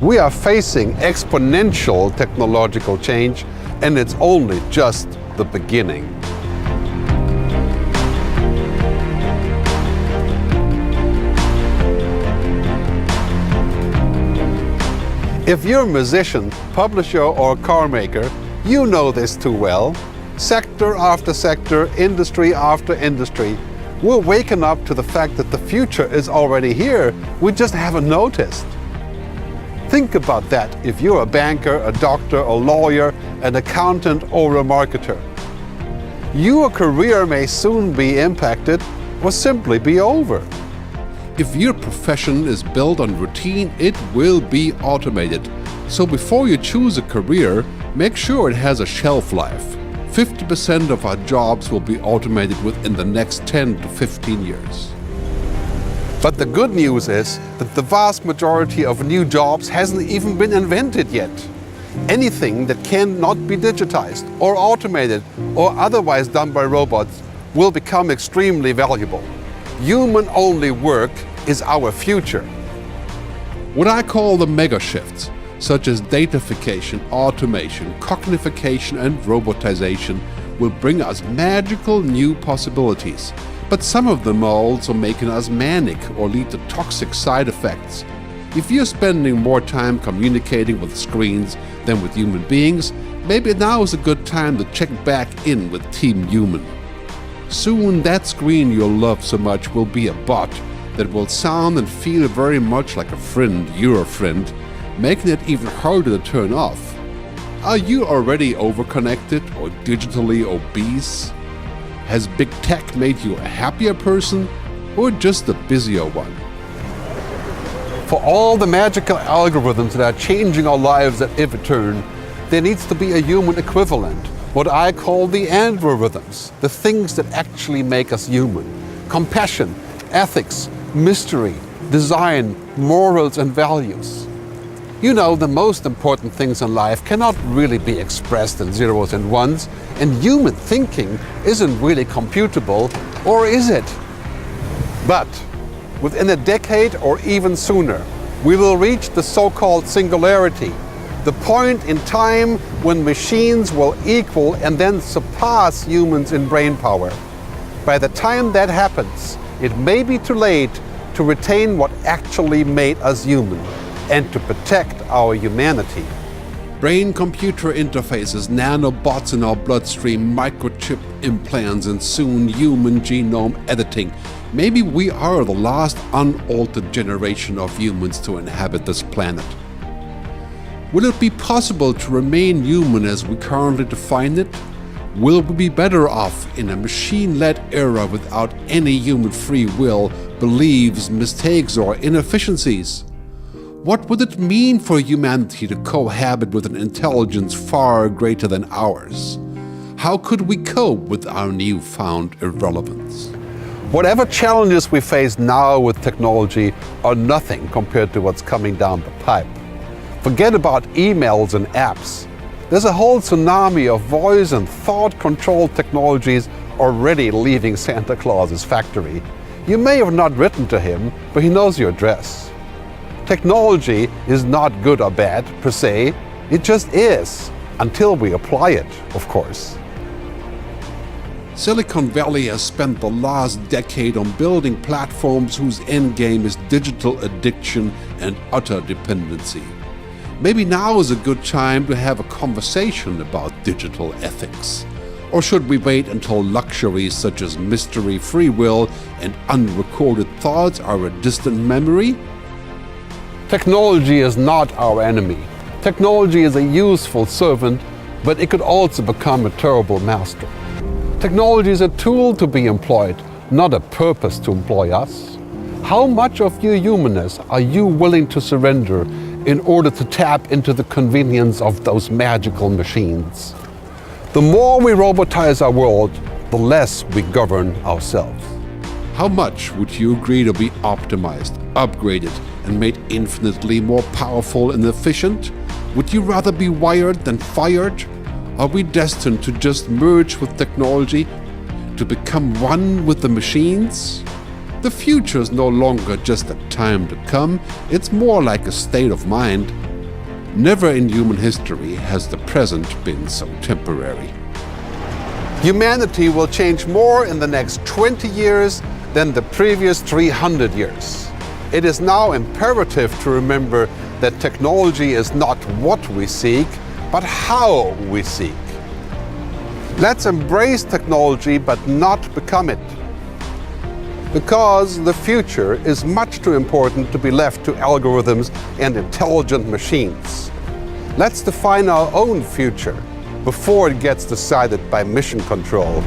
We are facing exponential technological change, and it's only just the beginning. If you're a musician, publisher, or car maker, you know this too well. Sector after sector, industry after industry, we're waking up to the fact that the future is already here. We just haven't noticed. Think about that if you're a banker, a doctor, a lawyer, an accountant, or a marketer. Your career may soon be impacted or simply be over. If your profession is built on routine, it will be automated. So before you choose a career, make sure it has a shelf life. 50% of our jobs will be automated within the next 10 to 15 years. But the good news is that the vast majority of new jobs hasn't even been invented yet. Anything that cannot be digitized or automated or otherwise done by robots will become extremely valuable. Human-only work is our future. What I call the mega shifts, such as datafication, automation, cognification, and robotization, will bring us magical new possibilities. But some of them are also making us manic or lead to toxic side effects. If you're spending more time communicating with screens than with human beings, maybe now is a good time to check back in with Team Human. Soon that screen you'll love so much will be a bot that will sound and feel very much like a friend, your friend, making it even harder to turn off. Are you already overconnected or digitally obese? Has big tech made you a happier person or just a busier one? For all the magical algorithms that are changing our lives at every turn, there needs to be a human equivalent. What I call the androrhythms, the things that actually make us human. Compassion, ethics, mystery, design, morals, and values. You know, the most important things in life cannot really be expressed in zeros and ones, and human thinking isn't really computable, or is it? But within a decade or even sooner, we will reach the so-called singularity, the point in time when machines will equal and then surpass humans in brain power. By the time that happens, it may be too late to retain what actually made us human and to protect our humanity. Brain-computer interfaces, nanobots in our bloodstream, microchip implants, and soon human genome editing. Maybe we are the last unaltered generation of humans to inhabit this planet. Will it be possible to remain human as we currently define it? Will we be better off in a machine-led era without any human free will, beliefs, mistakes, or inefficiencies? What would it mean for humanity to cohabit with an intelligence far greater than ours? How could we cope with our newfound irrelevance? Whatever challenges we face now with technology are nothing compared to what's coming down the pipe. Forget about emails and apps. There's a whole tsunami of voice and thought-controlled technologies already leaving Santa Claus's factory. You may have not written to him, but he knows your address. Technology is not good or bad, per se. It just is, until we apply it, of course. Silicon Valley has spent the last decade on building platforms whose endgame is digital addiction and utter dependency. Maybe now is a good time to have a conversation about digital ethics. Or should we wait until luxuries such as mystery, free will, and unrecorded thoughts are a distant memory? Technology is not our enemy. Technology is a useful servant, but it could also become a terrible master. Technology is a tool to be employed, not a purpose to employ us. How much of your humanness are you willing to surrender in order to tap into the convenience of those magical machines? The more we robotize our world, the less we govern ourselves. How much would you agree to be optimized, upgraded, and made infinitely more powerful and efficient? Would you rather be wired than fired? Are we destined to just merge with technology, to become one with the machines? The future is no longer just a time to come, it's more like a state of mind. Never in human history has the present been so temporary. Humanity will change more in the next 20 years than the previous 300 years. It is now imperative to remember that technology is not what we seek, but how we seek. Let's embrace technology but not become it. Because the future is much too important to be left to algorithms and intelligent machines. Let's define our own future before it gets decided by mission control.